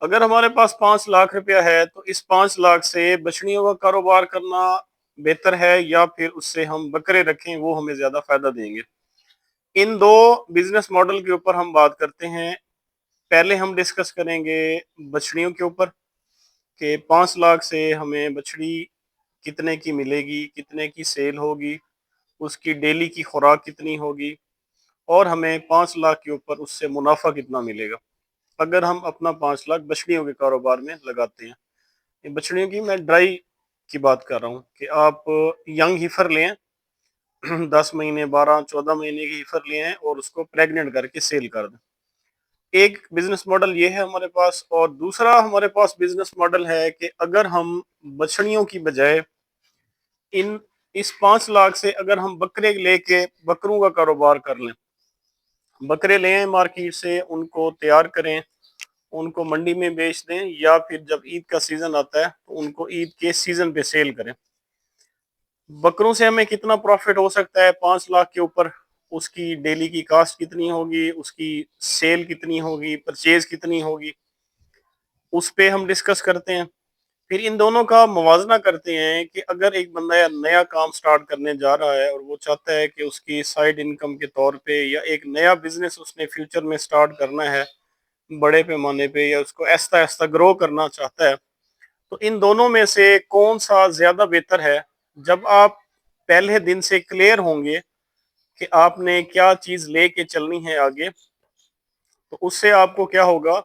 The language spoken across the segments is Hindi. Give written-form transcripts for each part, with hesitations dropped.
अगर हमारे पास 5 लाख रुपया है तो इस 5 लाख से बछड़ियों का कारोबार करना बेहतर है या फिर उससे हम बकरे रखें, वो हमें ज्यादा फायदा देंगे। इन दो बिजनेस मॉडल के ऊपर हम बात करते हैं। पहले हम डिस्कस करेंगे बछड़ियों के ऊपर कि 5 लाख से हमें बछड़ी कितने की मिलेगी, कितने की सेल होगी, उसकी डेली की खुराक कितनी होगी और हमें 5 लाख के ऊपर उससे मुनाफा कितना मिलेगा अगर हम अपना 5 लाख बछड़ियों के कारोबार में लगाते हैं। ये बछड़ियों की मैं ड्राई की बात कर रहा हूँ कि आप यंग हीफर लें, 10 महीने 12 14 महीने की हीफर लें और उसको प्रेग्नेंट करके सेल कर दें। एक बिजनेस मॉडल ये है हमारे पास। और दूसरा हमारे पास बिजनेस मॉडल है कि अगर हम बछड़ियों की बजाय इन इस 5 लाख से अगर हम बकरे लेके बकरों का कारोबार कर लें, बकरे लें मार्केट से, उनको तैयार करें, उनको मंडी में बेच दें या फिर जब ईद का सीजन आता है तो उनको ईद के सीजन पे सेल करें। बकरों से हमें कितना प्रॉफिट हो सकता है 5 लाख के ऊपर, उसकी डेली की कास्ट कितनी होगी, उसकी सेल कितनी होगी, परचेज कितनी होगी, उस पे हम डिस्कस करते हैं। फिर इन दोनों का मुवाजना करते हैं कि अगर एक बंदा या नया काम स्टार्ट करने जा रहा है और वो चाहता है कि उसकी साइड इनकम के तौर पे या एक नया बिजनेस उसने फ्यूचर में स्टार्ट करना है बड़े पैमाने पे, या उसको ऐसा ऐसा ग्रो करना चाहता है, तो इन दोनों में से कौन सा ज्यादा बेहतर है। जब आप पहले दिन से क्लियर होंगे कि आपने क्या चीज लेके चलनी है आगे, तो उससे आपको क्या होगा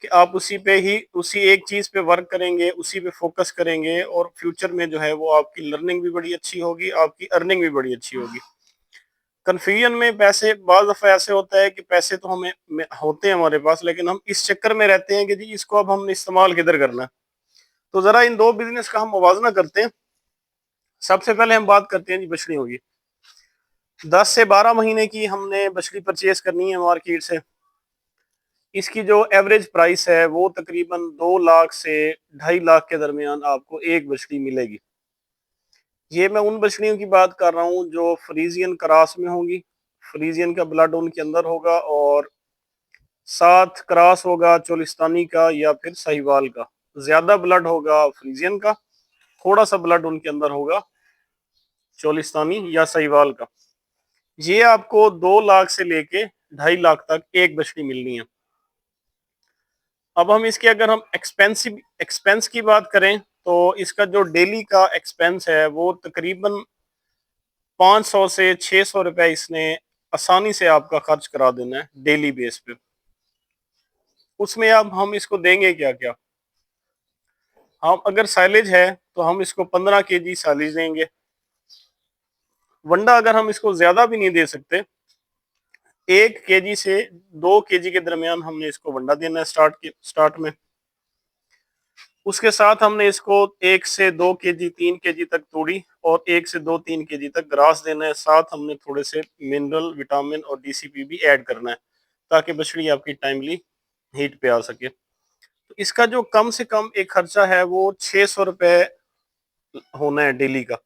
कि आप उसी पे ही उसी एक चीज पे वर्क करेंगे, उसी पे फोकस करेंगे और फ्यूचर में जो है वो आपकी लर्निंग भी बड़ी अच्छी होगी, आपकी अर्निंग भी बड़ी अच्छी होगी। कन्फ्यूजन में पैसे बाज दफा ऐसे होता है कि पैसे तो होते हैं हमारे पास, लेकिन हम इस चक्कर में रहते हैं कि जी इसको अब हम इस्तेमाल किधर करना है। तो जरा इन दो बिजनेस का हम मुवाजना करते हैं। सबसे पहले हम बात करते हैं जी बछड़ी होगी। 10 से 12 महीने की हमने बछड़ी परचेज करनी है मार्केट से। इसकी जो एवरेज प्राइस है वो तकरीबन 2 लाख से 2.5 लाख के दरमियान आपको एक बछड़ी मिलेगी। ये मैं उन बछड़ियों की बात कर रहा हूँ जो फ्रीजियन क्रॉस में होंगी, फ्रीजियन का ब्लड उनके अंदर होगा और साथ क्रॉस होगा चोलिस्तानी का या फिर साहिवाल का। ज्यादा ब्लड होगा फ्रीजियन का, थोड़ा सा ब्लड उनके अंदर होगा चोलिस्तानी या साहिवाल का। ये आपको 2 लाख से लेके 2.5 लाख तक एक बछड़ी मिलनी है। अब हम इसके अगर हम एक्सपेंस की बात करें तो इसका जो डेली का एक्सपेंस है वो तकरीबन 500 से 600 रुपए इसने आसानी से आपका खर्च करा देना है डेली बेस पे। उसमें अब हम इसको देंगे क्या क्या। हम अगर साइलेज है तो हम इसको 15 kg साइलेज देंगे। वंडा अगर हम इसको ज्यादा भी नहीं दे सकते, 1 kg से 2 kg के दरमियान हमने इसको वंडा देना है स्टार्ट में। उसके साथ हमने इसको 1 से 2 kg 3 kg तक तोड़ी और 1 से 2 3 kg तक ग्रास देना है। साथ हमने थोड़े से मिनरल विटामिन और डीसीपी भी ऐड करना है ताकि बछड़ी आपकी टाइमली हीट पे आ सके। तो इसका जो कम से कम एक खर्चा है वो 600 रुपये होना है डेली का।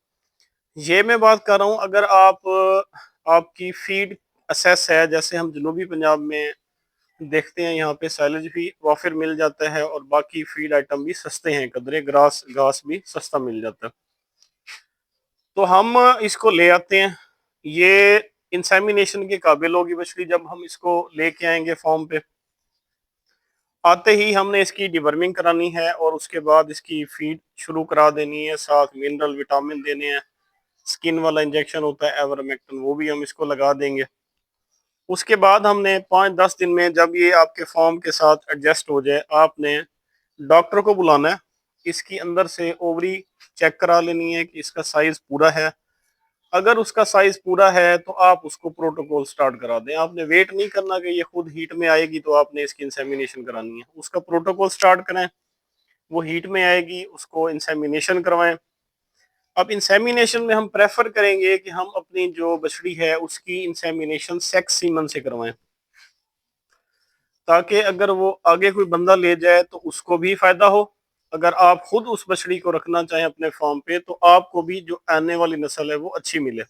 ये मैं बात कर रहा हूँ अगर आपकी फीड असेस है, जैसे हम जनूबी पंजाब में देखते हैं यहाँ पे सैलज भी वाफिर मिल जाता है और बाकी फीड आइटम भी सस्ते हैं, कदरे ग्रास घास भी सस्ता मिल जाता है। तो हम इसको ले आते हैं। ये इंसेमिनेशन के काबिल होगी बछड़ी जब हम इसको लेके आएंगे फॉर्म पे। आते ही हमने इसकी डिवर्मिंग करानी है और उसके बाद इसकी फीड शुरू करा देनी है, साथ मिनरल विटामिन देने हैं। स्किन वाला इंजेक्शन होता है एवरमेक्टिन, वो भी हम इसको लगा देंगे। उसके बाद हमने 5-10 दिन में जब ये आपके फॉर्म के साथ एडजस्ट हो जाए, आपने डॉक्टर को बुलाना है। इसकी अंदर से ओवरी चेक करा लेनी है कि इसका साइज पूरा है। अगर उसका साइज पूरा है तो आप उसको प्रोटोकॉल स्टार्ट करा दें। आपने वेट नहीं करना कि ये खुद हीट में आएगी तो आपने इसकी इंसेमिनेशन करानी है, उसका प्रोटोकॉल स्टार्ट करें। वो हीट में आएगी, उसको इंसेमिनेशन करवाएं। अब इंसेमिनेशन में हम प्रेफर करेंगे कि हम अपनी जो बछड़ी है उसकी इंसेमिनेशन सेक्स सीमन से करवाएं, ताकि अगर वो आगे कोई बंदा ले जाए तो उसको भी फायदा हो। अगर आप खुद उस बछड़ी को रखना चाहें अपने फार्म पे तो आपको भी जो आने वाली नस्ल है वो अच्छी मिले।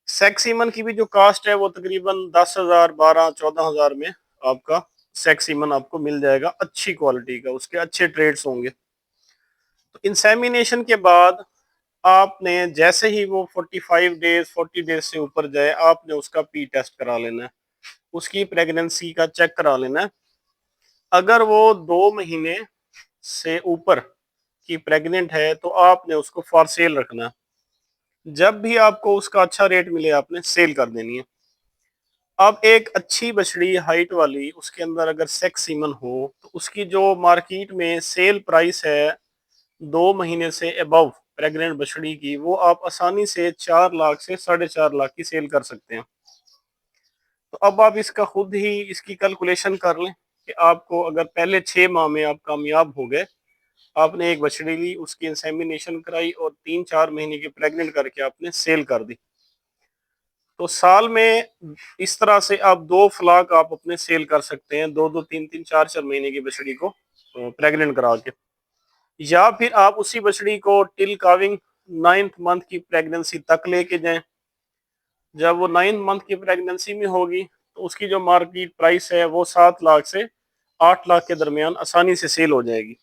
सेक्स सीमन की भी जो कास्ट है वो तकरीबन 10,000 12 14 हजार में आपका सेक्स सीमन आपको मिल जाएगा अच्छी क्वालिटी का, उसके अच्छे ट्रेड्स होंगे। तो इंसेमिनेशन के बाद आपने जैसे ही वो 45 डेज 40 डेज से ऊपर जाए, आपने उसका पी टेस्ट करा लेना है, उसकी प्रेगनेंसी का चेक करा लेना है। अगर वो 2 महीने से ऊपर की प्रेग्नेंट है तो आपने उसको फॉर सेल रखना है। जब भी आपको उसका अच्छा रेट मिले आपने सेल कर देनी है। अब एक अच्छी बछड़ी हाइट वाली, उसके अंदर अगर सेक्स सीमन हो तो उसकी जो मार्केट में सेल प्राइस है 2 महीने से अबव प्रेग्नेंट बछड़ी की, वो आप आसानी से 4 लाख से 4.5 लाख की सेल कर सकते हैं। तो अब आप इसका खुद ही इसकी कैलकुलेशन कर लें कि आपको अगर पहले 6 माह में आप कामयाब हो गए, आपने एक बछड़ी ली, उसकी इंसेमिनेशन कराई और 3-4 महीने की प्रेग्नेंट करके आपने सेल कर दी, तो साल में इस तरह से आप 2 फ्लाक आप अपने सेल कर सकते हैं, 2-2 3-3 4-4 महीने की बछड़ी को प्रेग्नेंट करा के। या फिर आप उसी बछड़ी को टिल काविंग 9th मंथ की प्रेगनेंसी तक लेके जाएं। जब वो 9th मंथ की प्रेगनेंसी में होगी तो उसकी जो मार्केट प्राइस है वो 7 लाख से 8 लाख के दरमियान आसानी से सेल हो जाएगी।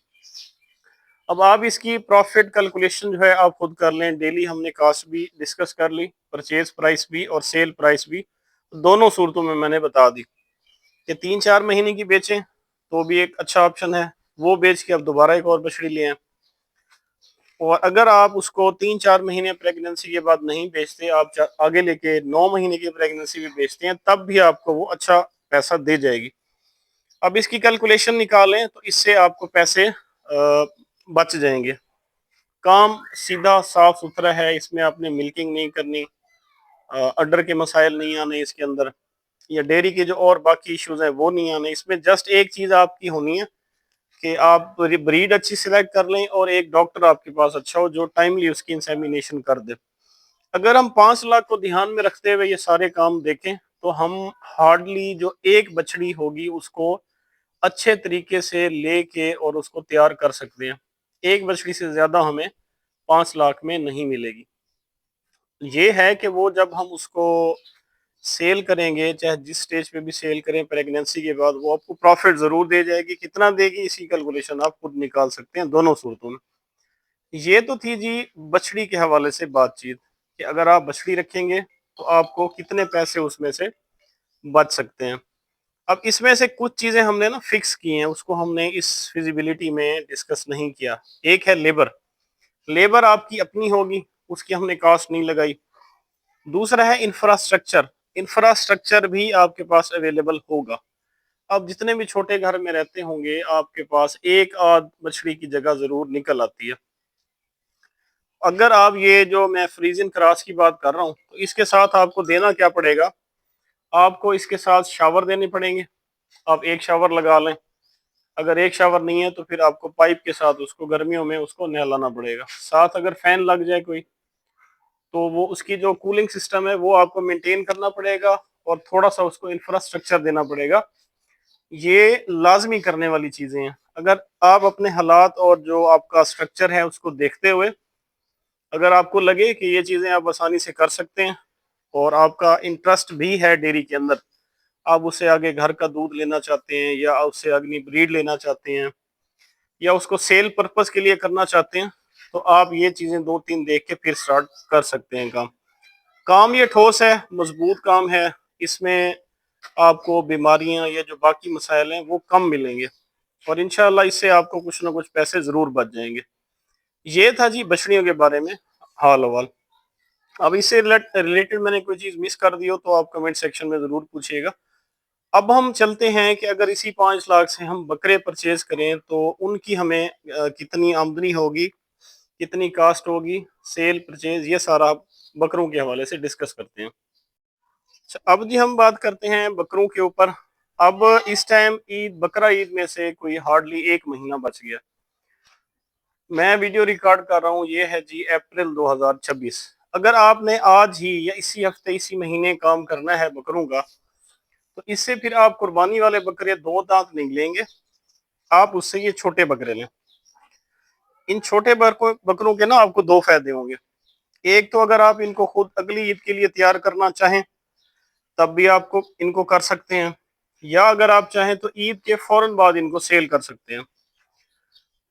अब आप इसकी प्रॉफिट कैलकुलेशन जो है आप खुद कर लें। डेली हमने कास्ट भी डिस्कस कर ली, परचेज प्राइस भी और सेल प्राइस भी, दोनों सूरतों में मैंने बता दी कि 3-4 महीने की बेचें तो भी एक अच्छा ऑप्शन है, वो बेच के आप दोबारा एक और बछड़ी ले आए। और अगर आप उसको 3-4 महीने प्रेगनेंसी के बाद नहीं बेचते, आप आगे लेके 9 महीने की प्रेगनेंसी भी बेचते हैं, तब भी आपको वो अच्छा पैसा दे जाएगी। अब इसकी कैलकुलेशन निकालें तो इससे आपको पैसे बच जाएंगे। काम सीधा साफ सुथरा है, इसमें आपने मिल्किंग नहीं करनी, अडर के मसाइल नहीं आने इसके अंदर, या डेयरी के जो और बाकी इश्यूज हैं वो नहीं आने। इसमें जस्ट एक चीज आपकी होनी है कि आप ब्रीड अच्छी सिलेक्ट कर लें और एक डॉक्टर आपके पास अच्छा हो जो टाइमली उसकी इंसेमिनेशन कर दे। अगर हम 5 लाख को ध्यान में रखते हुए ये सारे काम देखें तो हम हार्डली जो एक बछड़ी होगी उसको अच्छे तरीके से लेके और उसको तैयार कर सकते हैं। एक बछड़ी से ज्यादा हमें 5 लाख में नहीं मिलेगी। ये है कि वो जब हम उसको सेल करेंगे, चाहे जिस स्टेज पे भी सेल करें प्रेगनेंसी के बाद, वो आपको प्रॉफिट जरूर दे जाएगी। कितना देगी इसकी कैलकुलेशन आप खुद निकाल सकते हैं दोनों सूरतों में। ये तो थी जी बछड़ी के हवाले से बातचीत कि अगर आप बछड़ी रखेंगे तो आपको कितने पैसे उसमें से बच सकते हैं। अब इसमें से कुछ चीजें हमने ना फिक्स की हैं, उसको हमने इस फिजिबिलिटी में डिस्कस नहीं किया। एक है लेबर, लेबर आपकी अपनी होगी, उसकी हमने कॉस्ट नहीं लगाई। दूसरा है इंफ्रास्ट्रक्चर, इंफ्रास्ट्रक्चर भी आपके पास अवेलेबल होगा। अब जितने भी छोटे घर में रहते होंगे आपके पास एक आध मछली की जगह जरूर निकल आती है। अगर आप ये जो मैं फ्रीजिंग क्रॉस की बात कर रहा हूँ तो इसके साथ आपको देना क्या पड़ेगा, आपको इसके साथ शावर देने पड़ेंगे। आप एक शावर लगा लें, अगर एक शावर नहीं है तो फिर आपको पाइप के साथ उसको गर्मियों में उसको नहलाना पड़ेगा। साथ अगर फैन लग जाए कोई तो वो उसकी जो कूलिंग सिस्टम है वो आपको मेंटेन करना पड़ेगा और थोड़ा सा उसको इंफ्रास्ट्रक्चर देना पड़ेगा। ये लाजमी करने वाली चीजें हैं। अगर आप अपने हालात और जो आपका स्ट्रक्चर है उसको देखते हुए अगर आपको लगे कि ये चीजें आप आसानी से कर सकते हैं और आपका इंटरेस्ट भी है डेयरी के अंदर, आप उससे आगे घर का दूध लेना चाहते हैं या उससे अगली ब्रीड लेना चाहते हैं या उसको सेल पर्पस के लिए करना चाहते हैं, तो आप ये चीजें 2-3 देख के फिर स्टार्ट कर सकते हैं काम। काम ये ठोस है, मजबूत काम है। इसमें आपको बीमारियां या जो बाकी मसाइल हैं वो कम मिलेंगे और इंशाल्लाह इससे आपको कुछ ना कुछ पैसे जरूर बच जाएंगे। ये था जी बछड़ियों के बारे में हाल हवाल। अब इससे रिलेटेड मैंने कोई चीज मिस कर दी हो तो आप कमेंट सेक्शन में जरूर पूछिएगा। अब हम चलते हैं कि अगर इसी 5 लाख से हम बकरे परचेज करें तो उनकी हमें कितनी आमदनी होगी, कितनी कास्ट होगी, सेल परचेज, ये सारा बकरों के हवाले से डिस्कस करते हैं। अच्छा, अब जी हम बात करते हैं बकरों के ऊपर। अब इस टाइम ईद, बकरा ईद में से कोई हार्डली 1 महीना बच गया। मैं वीडियो रिकॉर्ड कर रहा हूँ, ये है जी अप्रैल 2026। अगर आपने आज ही या इसी हफ्ते इसी महीने काम करना है बकरों का तो इससे फिर आप कुर्बानी वाले बकरे 2 दांत नहीं लेंगे, आप उससे ये छोटे बकरे लें। इन छोटे बकरों के ना आपको 2 फायदे होंगे। एक तो अगर आप इनको खुद अगली ईद के लिए तैयार करना चाहें तब भी आपको इनको कर सकते हैं। या अगर आप चाहें तो ईद के फौरन बाद इनको सेल कर सकते हैं।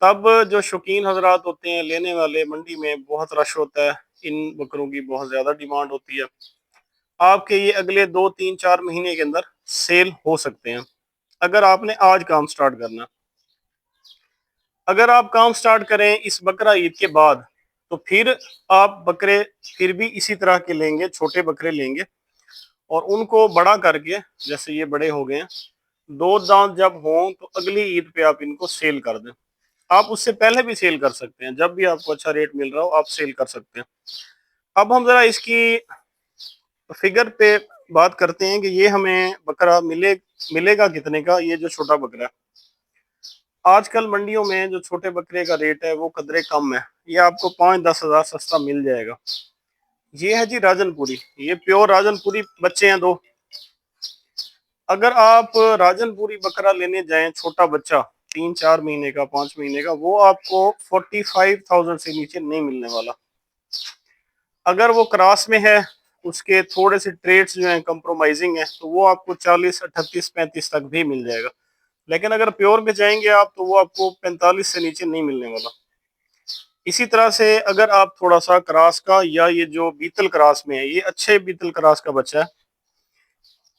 तब जो शौकीन हजरात होते हैं लेने वाले, मंडी में बहुत रश होता है, इन बकरों की बहुत ज़्यादा डिमांड होती है। आपके ये अगले 2 3 4 महीने के अंदर सेल हो सकते हैं अगर आपने आज काम स्टार्ट करना। अगर आप काम स्टार्ट करें इस बकरा ईद के बाद, तो फिर आप बकरे फिर भी इसी तरह के लेंगे, छोटे बकरे लेंगे और उनको बड़ा करके, जैसे ये बड़े हो गए हैं, 2 दांत जब हों तो अगली ईद पे आप इनको सेल कर दें। आप उससे पहले भी सेल कर सकते हैं, जब भी आपको अच्छा रेट मिल रहा हो आप सेल कर सकते हैं। अब हम जरा इसकी फिगर पे बात करते हैं कि ये हमें बकरा मिलेगा कितने का। ये जो छोटा बकरा है, आजकल मंडियों में जो छोटे बकरे का रेट है वो कदरे कम है, ये आपको 5 10 हज़ार सस्ता मिल जाएगा। ये है जी राजनपुरी, ये प्योर राजनपुरी बच्चे हैं दो। अगर आप राजनपुरी बकरा लेने जाएं छोटा बच्चा 3 4 महीने का, 5 महीने का, वो आपको 45,000 से नीचे नहीं मिलने वाला। अगर वो क्रॉस में है, उसके थोड़े से ट्रेड्स जो हैं कंप्रोमाइजिंग है, तो वो आपको 40 38 35 तक भी मिल जाएगा। लेकिन अगर प्योर में जाएंगे आप तो वो आपको 45 से नीचे नहीं मिलने वाला। इसी तरह से अगर आप थोड़ा सा क्रॉस का, या ये जो बीतल क्रॉस में है, ये अच्छे बीतल क्रॉस का बच्चा है,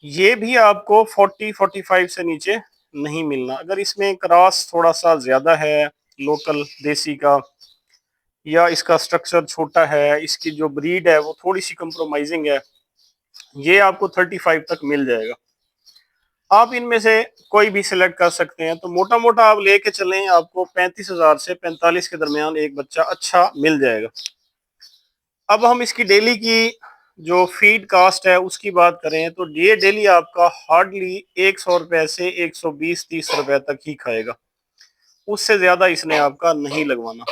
ये भी आपको 40 45 से नीचे नहीं मिलना। अगर इसमें क्रॉस थोड़ा सा ज्यादा है लोकल देसी का, या इसका स्ट्रक्चर छोटा है, इसकी जो ब्रीड है वो थोड़ी सी कंप्रोमाइजिंग है, ये आपको 35 तक मिल जाएगा। आप इनमें से कोई भी सिलेक्ट कर सकते हैं। तो मोटा मोटा आप लेके चलें, आपको 35,000 से 45 के दरमियान एक बच्चा अच्छा मिल जाएगा। अब हम इसकी डेली की जो फीड कास्ट है उसकी बात करें, तो ये डेली आपका हार्डली 100 रुपए से 120 30 रुपए तक ही खाएगा, उससे ज्यादा इसने आपका नहीं लगवाना।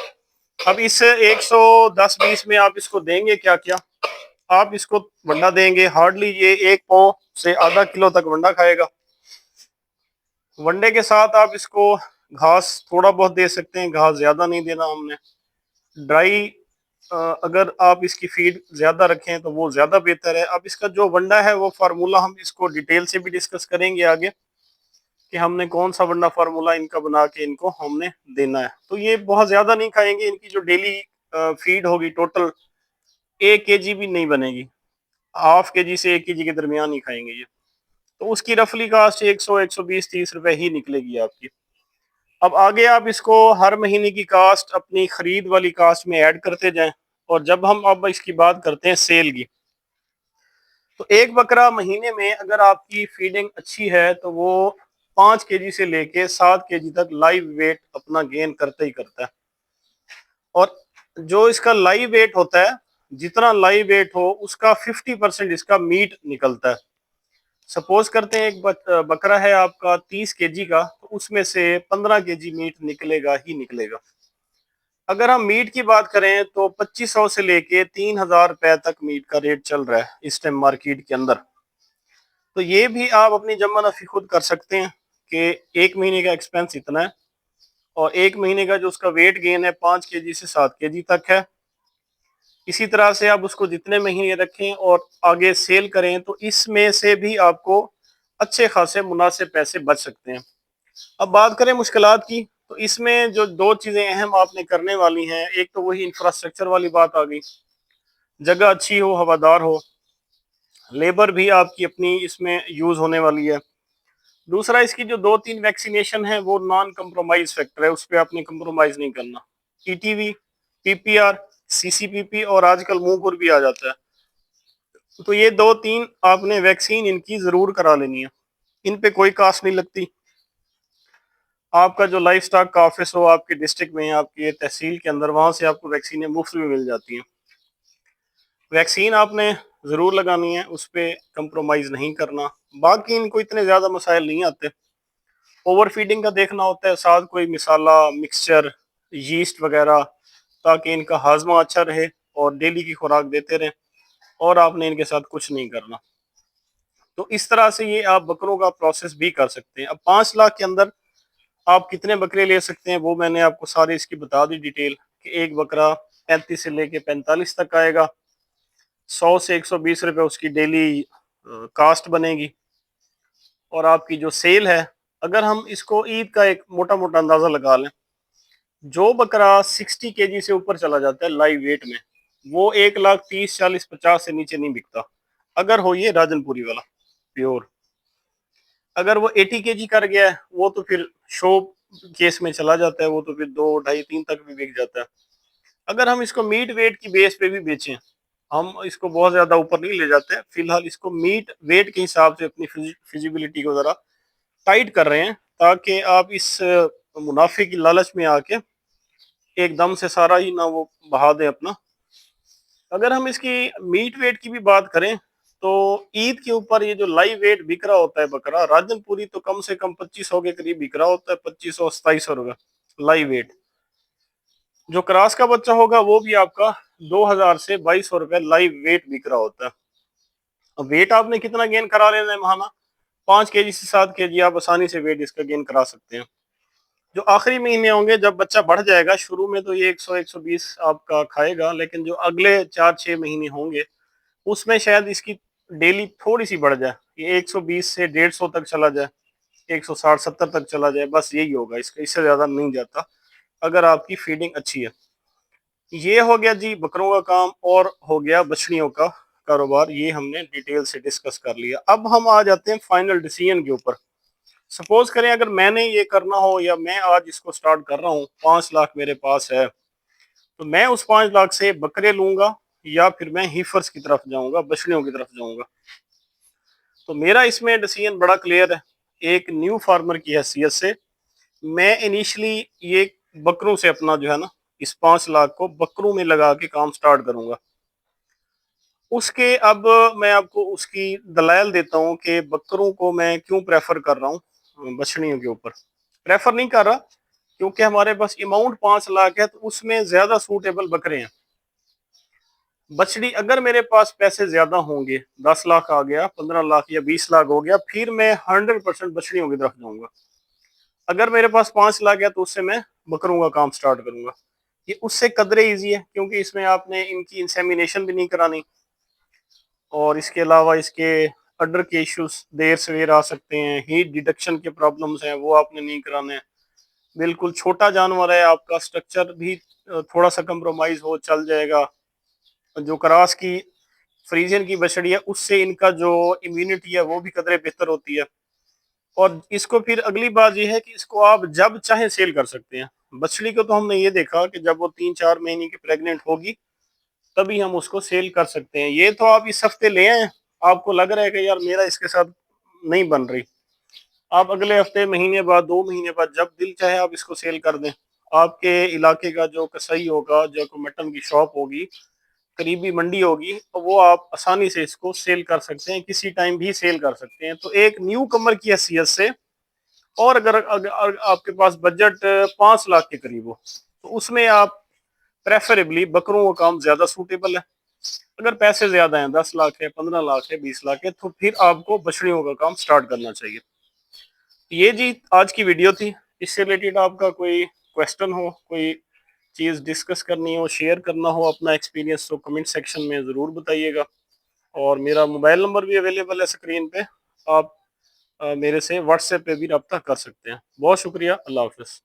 अब इस 110 20 में आप इसको देंगे क्या क्या? आप इसको वंडा देंगे, हार्डली ये 1 पाव से आधा किलो तक वंडा खाएगा। वनडे के साथ आप इसको घास थोड़ा बहुत दे सकते हैं, घास ज्यादा नहीं देना हमने। ड्राई अगर आप इसकी फीड ज्यादा रखें तो वो ज्यादा बेहतर है। अब इसका जो वंडा है वो फार्मूला हम इसको डिटेल से भी डिस्कस करेंगे आगे, कि हमने कौन सा वंडा फार्मूला इनका बना के इनको हमने देना है। तो ये बहुत ज्यादा नहीं खाएंगे, इनकी जो डेली फीड होगी टोटल 1 kg भी नहीं बनेगी, हाफ kg से 1 kg के दरमियान ही खाएंगे ये। तो उसकी रफली कास्ट 100 120 30 रुपए ही निकलेगी आपकी। अब आगे आप इसको हर महीने की कास्ट अपनी खरीद वाली कास्ट में ऐड करते जाएं। और जब हम अब इसकी बात करते हैं सेल की, तो एक बकरा महीने में अगर आपकी फीडिंग अच्छी है तो वो 5 kg से लेके 7 kg तक लाइव वेट अपना गेन करता ही करता है। और जो इसका लाइव वेट होता है, जितना लाइव वेट हो उसका 50% इसका मीट निकलता है। सपोज करते हैं एक बकरा है आपका 30 kg का, तो उसमें से 15 kg मीट निकलेगा ही निकलेगा। अगर हम मीट की बात करें तो 2500 से लेके 3,000 रुपए तक मीट का रेट चल रहा है इस टाइम मार्केट के अंदर। तो ये भी आप अपनी जमा नफी खुद कर सकते हैं कि 1 महीने का एक्सपेंस इतना है, और 1 महीने का जो उसका वेट गेन है 5 kg से 7 kg तक है। इसी तरह से आप उसको जितने महीने रखें और आगे सेल करें तो इसमें से भी आपको अच्छे खासे मुनासिब पैसे बच सकते हैं। अब बात करें मुश्किलात की, तो इसमें जो 2 चीजें अहम आपने करने वाली हैं, एक तो वही इंफ्रास्ट्रक्चर वाली बात आ गई, जगह अच्छी हो, हवादार हो, लेबर भी आपकी अपनी इसमें यूज होने वाली है। दूसरा, इसकी जो 2 3 वैक्सीनेशन है वो नॉन कंप्रोमाइज फैक्टर है, उस पर आपने कंप्रोमाइज नहीं करना। ईटीवी, पीपीआर, सीसीपीपी और आजकल मुंहपुर भी आ जाता है। तो ये 2 3 आपने वैक्सीन इनकी जरूर करा लेनी है, इन पे कोई कास्ट नहीं लगती। आपका जो लाइफ स्टॉक का ऑफिस हो आपके डिस्ट्रिक्ट में, आपके तहसील के अंदर, वहां से आपको वैक्सीनें मुफ्त में मिल जाती हैं। वैक्सीन आपने ज़रूर लगानी है, उस पर कंप्रोमाइज़ नहीं करना। बाकी इनको इतने ज़्यादा मसाइल नहीं आते। ओवर फीडिंग का देखना होता है, साथ कोई मिसाला, मिक्सचर, यीस्ट वगैरह, ताकि इनका हाजमा अच्छा रहे और डेली की खुराक देते रहें, और आपने इनके साथ कुछ नहीं करना। तो इस तरह से ये आप बकरों का प्रोसेस भी कर सकते हैं। अब 5 लाख के अंदर आप कितने बकरे ले सकते हैं वो मैंने आपको सारी इसकी बता दी डिटेल, कि एक बकरा 35 से लेके 45 तक आएगा। 100 से 120 रुपए उसकी डेली कास्ट बनेगी। और आपकी जो सेल है, अगर हम इसको ईद का एक मोटा मोटा अंदाजा लगा लें, जो बकरा 60 केजी से ऊपर चला जाता है लाइव वेट में, वो 1,30,40,50 से नीचे नहीं बिकता, अगर हो ये राजनपुरी वाला प्योर। अगर वो 80 केजी कर गया है, वो तो फिर शो केस में चला जाता है, वो तो फिर 2, 2.5, 3 तक भी बिक जाता है। अगर हम इसको मीट वेट की बेस पे भी बेचें, हम इसको बहुत ज्यादा ऊपर नहीं ले जाते, फिलहाल इसको मीट वेट के हिसाब से अपनी फिजिबिलिटी को जरा टाइट कर रहे हैं, ताकि आप इस मुनाफे की लालच में आके एकदम से सारा ही ना वो बहा दें अपना। अगर हम इसकी मीट वेट की भी बात करें, तो ईद के ऊपर ये जो लाइव वेट बिक रहा होता है बकरा राजनपुरी, तो कम से कम 2500 के करीब बिक रहा होता है, 2500-2700 रुपये लाइव वेट। जो क्रॉस का बच्चा होगा वो भी आपका 2000 से 2200 रुपये लाइव वेट बिक रहा होता है। अब वेट आपने कितना गेन करा लेना है महाना, 5 केजी से 7 केजी आप आसानी से वेट इसका गेन करा सकते हैं। जो आखिरी महीने होंगे जब बच्चा बढ़ जाएगा, शुरू में तो ये 100-120 आपका खाएगा, लेकिन जो अगले 4-6 महीने होंगे उसमें शायद इसकी डेली थोड़ी सी बढ़ जाए, ये 120 से 150 तक चला जाए, 160-170 तक चला जाए, बस यही होगा इसका, इससे ज्यादा नहीं जाता अगर आपकी फीडिंग अच्छी है। ये हो गया जी बकरों का काम, और हो गया बछड़ियों का कारोबार, ये हमने डिटेल से डिस्कस कर लिया। अब हम आ जाते हैं फाइनल डिसीजन के ऊपर। सपोज करें अगर मैंने ये करना हो, या मैं आज इसको स्टार्ट कर रहा हूँ, 5 लाख मेरे पास है, तो मैं उस 5 लाख से बकरे लूंगा या फिर मैं हीफर्स की तरफ जाऊंगा, बछड़ियों की तरफ जाऊंगा। तो मेरा इसमें डिसीजन बड़ा क्लियर है। एक न्यू फार्मर की हैसियत से मैं इनिशियली ये बकरों से अपना जो है ना, इस 5 लाख को बकरों में लगा के काम स्टार्ट करूंगा। उसके अब मैं आपको उसकी दलाइल देता हूँ कि बकरों को मैं क्यों प्रेफर कर रहा हूँ बछड़ियों के ऊपर। प्रेफर नहीं कर रहा क्योंकि हमारे पास अमाउंट 5 लाख है, तो उसमें ज्यादा सूटेबल बकरे हैं। बछड़ी अगर मेरे पास पैसे ज्यादा होंगे, 10 लाख आ गया, 15 लाख या 20 लाख हो गया, फिर मैं 100% बछड़ियों की तरफ जाऊंगा। अगर मेरे पास 5 लाख है तो उससे मैं बकरों का काम स्टार्ट करूंगा। ये उससे कदरे इजी है क्योंकि इसमें आपने इनकी इंसेमिनेशन भी नहीं करानी, और इसके अलावा इसके अडर के इश्यूज देर सवेर आ सकते हैं, हीट डिडक्शन के प्रॉब्लम्स हैं वो आपने नहीं कराने। बिल्कुल छोटा जानवर है, आपका स्ट्रक्चर भी थोड़ा सा कंप्रोमाइज हो चल जाएगा। जो क्रास की फ्रीजियन की बछड़ी है उससे इनका जो इम्यूनिटी है वो भी कदरे बेहतर होती है। और इसको फिर अगली बात यह है कि इसको आप जब चाहे सेल कर सकते हैं। बछड़ी को तो हमने ये देखा कि जब वो 3-4 महीने की प्रेग्नेंट होगी तभी हम उसको सेल कर सकते हैं। ये तो आप इस हफ्ते ले आए, आपको लग रहा है कि यार मेरा इसके साथ नहीं बन रही, आप अगले हफ्ते, महीने बाद, 2 महीने बाद जब दिल चाहे आप इसको सेल कर दें। आपके इलाके का जो कसाई होगा, जो मटन की शॉप होगी, करीबी मंडी होगी, तो वो आप आसानी से इसको सेल कर सकते हैं, किसी टाइम भी सेल कर सकते हैं। तो एक न्यू कमर की हैसियत से, और अगर आपके पास बजट 5 लाख के करीब हो, तो उसमें आप प्रेफरेबली बकरों का काम ज्यादा सूटेबल है। अगर पैसे ज्यादा हैं, 10 लाख है, 15 लाख है, 20 लाख है, तो फिर आपको बछड़ियों का काम स्टार्ट करना चाहिए। ये जी आज की वीडियो थी। इससे रिलेटेड आपका कोई क्वेश्चन हो, कोई चीज डिस्कस करनी हो, शेयर करना हो अपना एक्सपीरियंस, तो कमेंट सेक्शन में जरूर बताइएगा। और मेरा मोबाइल नंबर भी अवेलेबल है स्क्रीन पे, आप मेरे से व्हाट्सएप पे भी रब्ता कर सकते हैं। बहुत शुक्रिया, अल्लाह हाफिज।